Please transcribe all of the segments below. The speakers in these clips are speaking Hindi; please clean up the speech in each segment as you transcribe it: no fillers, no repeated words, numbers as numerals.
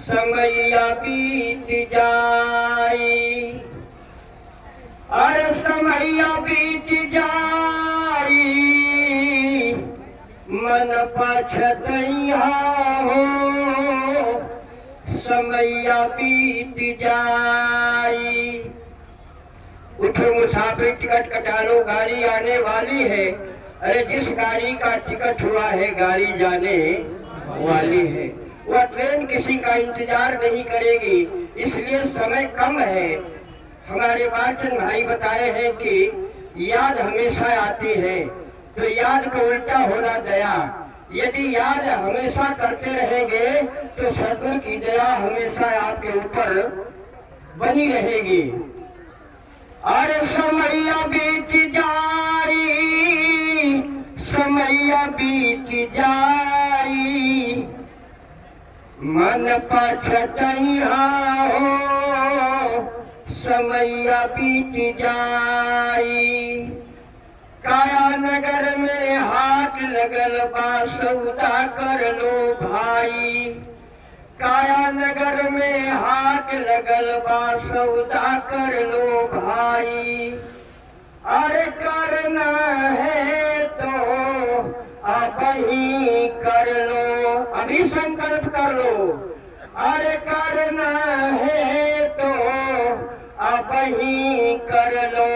समैया बीत जाई, अरे समैया बीत जाई, मन पछतैया हो, समैया बीत जाई। उठो मुसाफिर टिकट कटा लो, गाड़ी आने वाली है। अरे जिस गाड़ी का टिकट हुआ है गाड़ी जाने वाली है। वह ट्रेन किसी का इंतजार नहीं करेगी, इसलिए समय कम है। हमारे वाचन भाई बताए हैं कि याद हमेशा आती है, तो याद का उल्टा होना दया। यदि याद हमेशा करते रहेंगे तो सद्गुरु की दया हमेशा आपके ऊपर बनी रहेगी। अरे समैया बीत जाई, समैया बीत जाई, मन पछतैया हो, समैया बीत जाई। काया नगर में हाट लगल बा, सौदा कर लो भाई। काया नगर में हाट लगल बा, सौदा कर लो भाई। अरे करना है तो अब ही कर लो, अभी संकल्प कर लो। अरे करना है तो अब ही कर लो,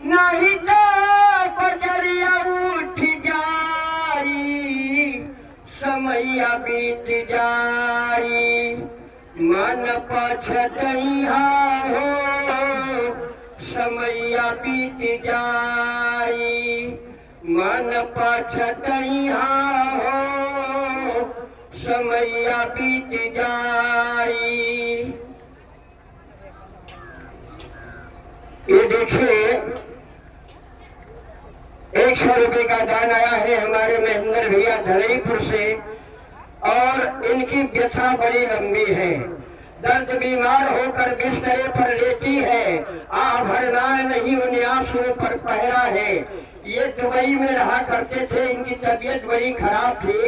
नहीं तो बजरिया उठ जाई, समैया बीत जाई। मन पछतैया हो, समैया बीत जाई। मन पछतैया हो, समैया बीत जाई। ये देखिए 100 रुपए का दान आया है हमारे महेंद्र भैया धलईपुर से, और इनकी व्यथा बड़ी लंबी है। दर्द बीमार होकर बिस्तरे पर लेटी है, भरना नहीं उन्हें आंसुओं पर पहरा है। ये दुबई में रहा करते थे, इनकी तबीयत बड़ी खराब थी।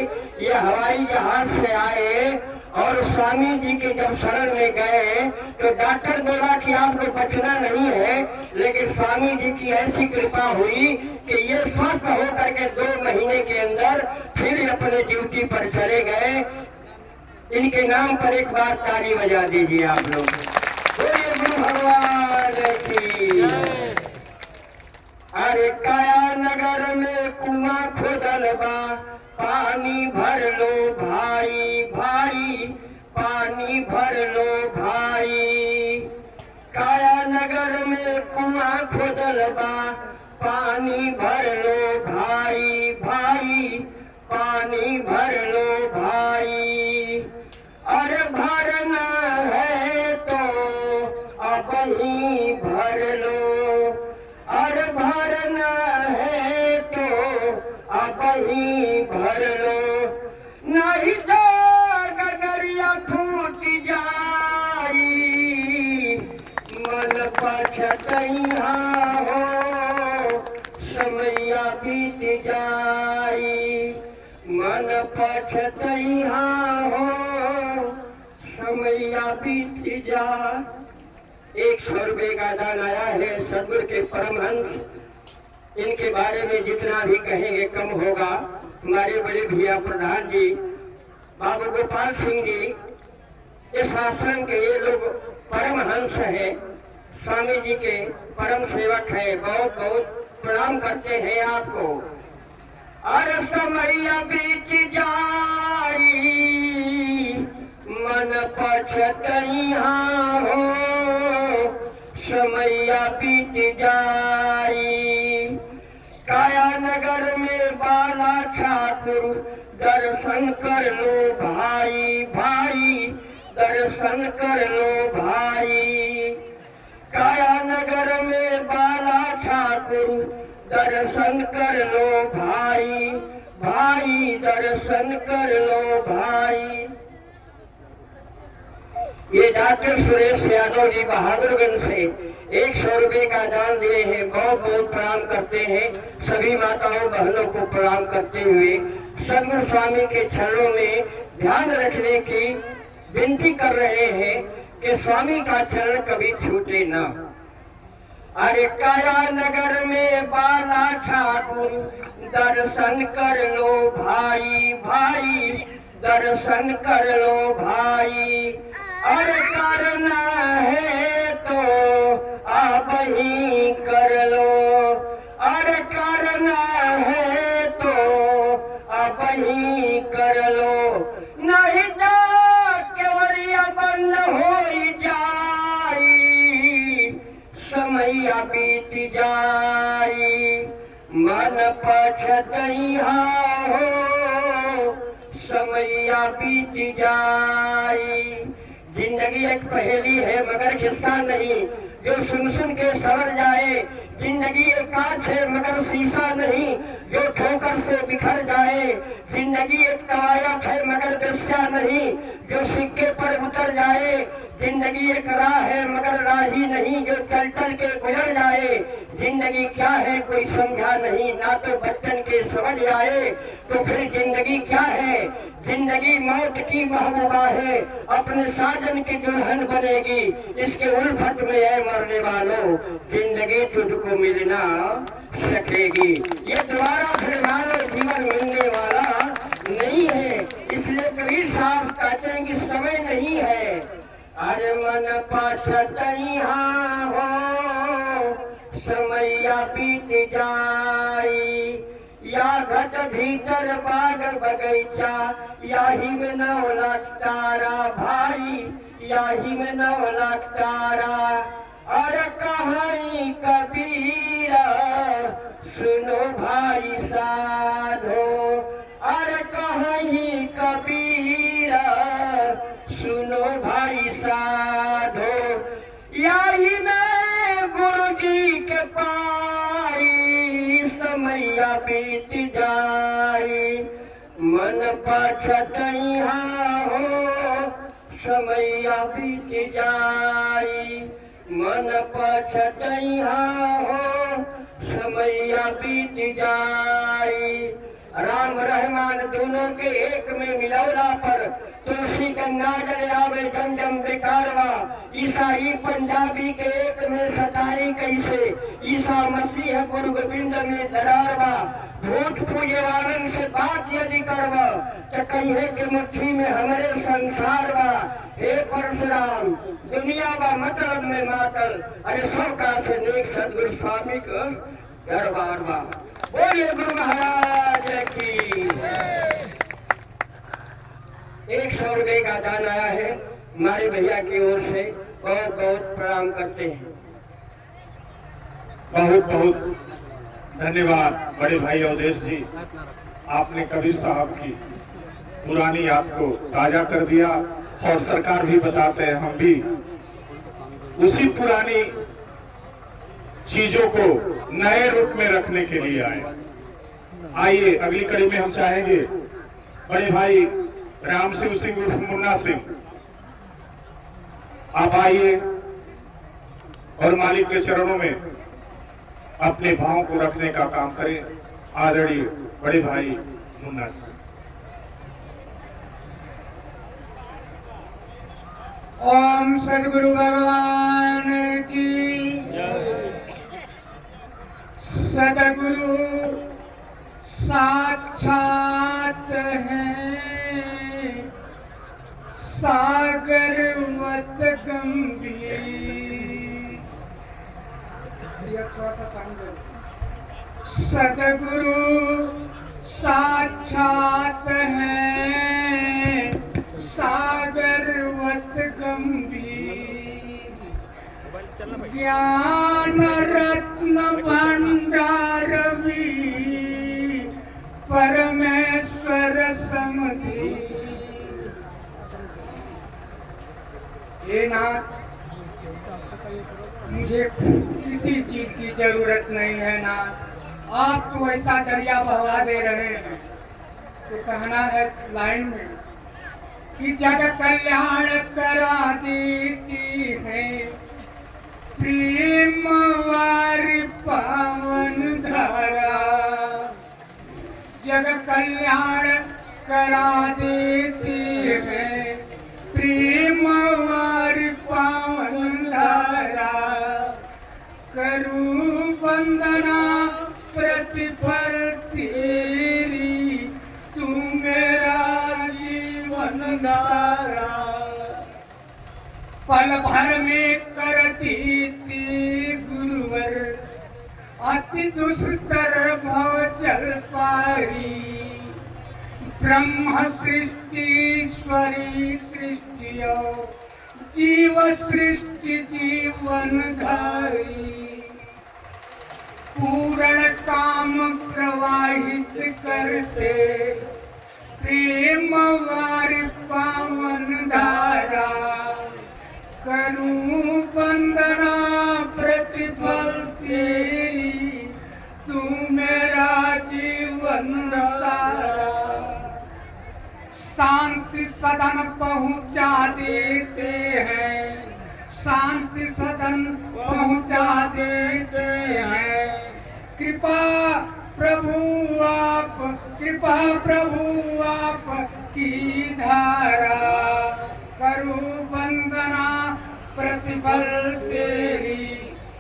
ये हवाई जहाज से आए और स्वामी जी के जब शरण में गए तो डॉक्टर बोला कि आपको बचना नहीं है, लेकिन स्वामी जी की ऐसी कृपा हुई कि ये स्वस्थ होकर के 2 महीने के अंदर फिर अपने ड्यूटी पर चले गए। इनके नाम पर एक बार ताली बजा दीजिए आप लोग। बोलिए गुरु भगवान की। अरे काया नगर में कुआं खोदल बा, पानी भर लो भाई भाई, पानी भर लो भाई। काया नगर में कुआं खोदल बा, पानी भर लो भाई भाई, पानी भर लो भाई। अरे भरना है तो अब ही भर लो, अरे भरना है तो अब ही भर लो, नहीं तो गगरिया फूट जाई, मन पछतैया हो, समैया बीत जाई। मन पछतैया हो, समैया बीत जा। 100 रुपए का दान आया है सद्गुरु के परमहंस। इनके बारे में जितना भी कहेंगे कम होगा। हमारे बड़े भैया प्रधान जी बाबू गोपाल सिंह जी इस आश्रम के ये लोग परमहंस हैं, स्वामी जी के परम सेवक हैं। बहुत बहुत प्रणाम करते हैं आपको। अरे समैया बीत जाई, मन पछतैया हो, समैया बीत जाई। काया नगर में बाला ठाकुर दर्शन कर लो भाई भाई, दर्शन कर लो भाई। काया नगर में बाला ठाकुर दर्शन कर लो भाई भाई, दर्शन कर लो भाई। ये डॉक्टर सुरेश यादव जी बहादुरगंज से 100 रुपए का दान दिए हैं। बहुत बहुत प्रणाम करते हैं। सभी माताओं बहनों को प्रणाम करते हुए सद्गुरु स्वामी के चरणों में ध्यान रखने की विनती कर रहे हैं कि स्वामी का चरण कभी छूटे न। अरे काया नगर में बाला ठाकुर दर्शन कर लो भाई भाई, दर्शन कर लो भाई। अरे करना है तो आप ही कर लो, अरे करना है तो आप ही कर लो, नहीं तो केवलिया बंद हो जाई, समय बीत जाई, मन पछतैहा हो, समय बीत जाई। जिंदगी एक पहेली है मगर किस्सा नहीं, जो सुन सुन के सवर जाए। जिंदगी एक कांच है मगर शीशा नहीं, जो ठोकर से बिखर जाए। जिंदगी एक कवायद है मगर दस्या नहीं, जो सिक्के पर उतर जाए। जिंदगी एक राह है मगर राही नहीं, जो चल चल के गुजर जाए। जिंदगी क्या है कोई समझा नहीं, ना तो बचपन के समझ आए तो फिर जिंदगी क्या है। जिंदगी मौत की महबूबा है, अपने साजन की दुल्हन बनेगी, इसके उल्फत में है मरने वालों, जिंदगी तुझको मिलना सकेगी। ये दोबारा फिर मानो जीवन मिलने वाला नहीं है, इसलिए कबीर साहब कहते हैं कि समय नहीं है। अरे मन पछतैहा हो, समैया बीत जाई, या घट भीतर बाग बगैचा, याही में 9 लाख तारा भाई, याही में 9 लाख तारा। अरे कहानी कबीरा सुनो भाई साधो, अरे कहानी कबीरा सुनो भाई साधो, याही में गुरु जी के पाई, समैया बीत जाई, मन पछतैहा हो, समैया बीत जाई, मन पछतैहा हो, समैया बीत जाई। राम रहमान दोनों के एक में मिलौला पर, तुलसी गंगा जल आवे जम जम बेकारवा। ईसाई पंजाबी के एक में सताई कैसे, ईसा मसीह गुरु गोविंद में दरारवा। झूठ पूजे वालन से बात यदि करवा, तो कहे के मुट्ठी में हमारे संसार बा। हे परशुराम दुनिया बा मतलब में मातल, अरे सबका से नेक सदगुरु स्वामी का दरबार बा। बोलिए गुरु महाराज की। 100 रुपए का दान आया है हमारे भैया की ओर से, बहुत बहुत प्रणाम करते हैं। बहुत बहुत धन्यवाद बड़े भाई अवधेश जी, आपने कबीर साहब की पुरानी याद को ताजा कर दिया। और सरकार भी बताते हैं, हम भी उसी पुरानी चीजों को नए रूप में रखने के लिए आए। आइए अगली कड़ी में हम चाहेंगे बड़े भाई राम शिव सिंह उर्फ मुन्ना सिंह, आप आइए और मालिक के चरणों में अपने भावों को रखने का काम करें। आदरणीय बड़े भाई मुन्ना सिंह। ओम सदगुरु भगवान की सदगुरु साक्षात हैं, सागरवत गंभीर। थोड़ा सा साउंड। सदगुरु साक्षात हैं, सागरवत गंभीर। ज्ञान रत्न भंडार भी परमेश्वर समधी। हे नाथ, मुझे किसी चीज की जरूरत नहीं है नाथ, आप तो ऐसा दरिया बहा दे रहे हैं। तो कहना है लाइन में कि जग कल्याण करा देती है, प्रेम वारी पावन धारा। जग कल्याण करा देती है, प्रेम जीवन धारा। पल भर में करती थी गुरुवर अति दुस्तर भव जल पारी। ब्रह्म सृष्टिश्वरी सृष्टियो जीव सृष्टि जीवन धारी। पूर्ण काम प्रवाहित करते प्रेम वार पावन धारा। करूं वंदना प्रतिफल तेरी तू मेरा जीवन धारा। शांति सदन पहुंचा देते हैं, शांति सदन पहुंचा देते हैं। कृपा प्रभु आप की धारा। करूं वंदना प्रतिफल तेरी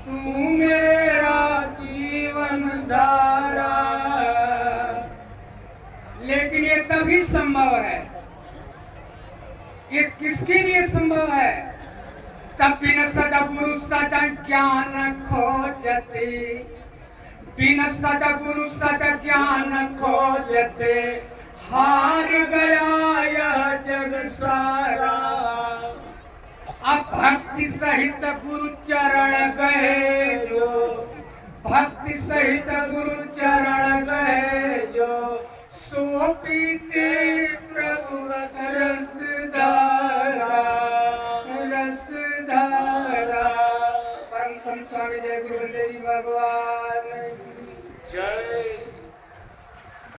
तू मेरा जीवन धारा। लेकिन ये तभी संभव है, ये किसके लिए संभव है? तब बिन सदगुरु सद ज्ञान खोजते, बिन सदगुरु सद ज्ञान खोजते हार गया यह जग सारा। अब भक्ति सहित गुरु चरण गए जो, भक्ति सहित गुरु चरण गए जो, सो पीते प्रभु रस धारा, रस धारा। परम संत स्वामी जय गुरु देव भगवान।